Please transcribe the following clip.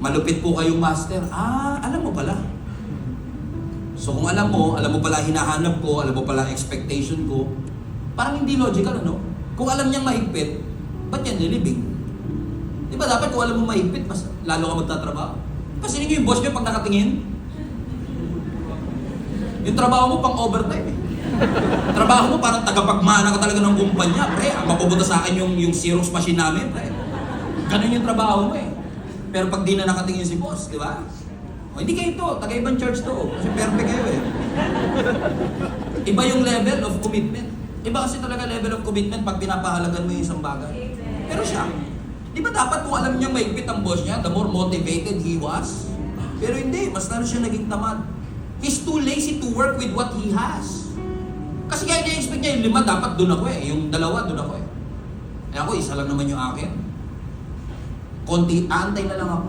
Malupit po kayong master. Alam mo pala. So kung alam mo pala hinahanap ko, alam mo pala expectation ko, parang hindi logical, ano? Kung alam niyang mahigpit, ba't yan nilibing? Di ba dapat kung alam mo mahigpit, mas lalo ka magtatrabaho? Kasi ninyo yung boss niyo pag nakatingin, yung trabaho mo pang overtime eh. Trabaho mo parang tagapagmana ka talaga ng kumpanya, pre. Ang mapupunta sa akin yung Xerox machine namin, pre. Ganun yung trabaho mo eh. Pero pag di na nakatingin si boss, di ba? O, hindi kayo to, taga-ibang church to. Kasi perfect kayo eh. Iba yung level of commitment. Iba kasi talaga level of commitment pag pinapahalagan mo yung isang bagay. Pero siya, di ba dapat kung alam niyang maigpit ang boss niya, the more motivated he was? Pero hindi, mas lalo siya naging tamad. He's too lazy to work with what he has. Kasi kaya niya-expect niya yung 5, dapat doon ako eh. Yung 2, doon ako eh. Eh ako, isa lang naman yung akin. Konti, aantay na lang ako.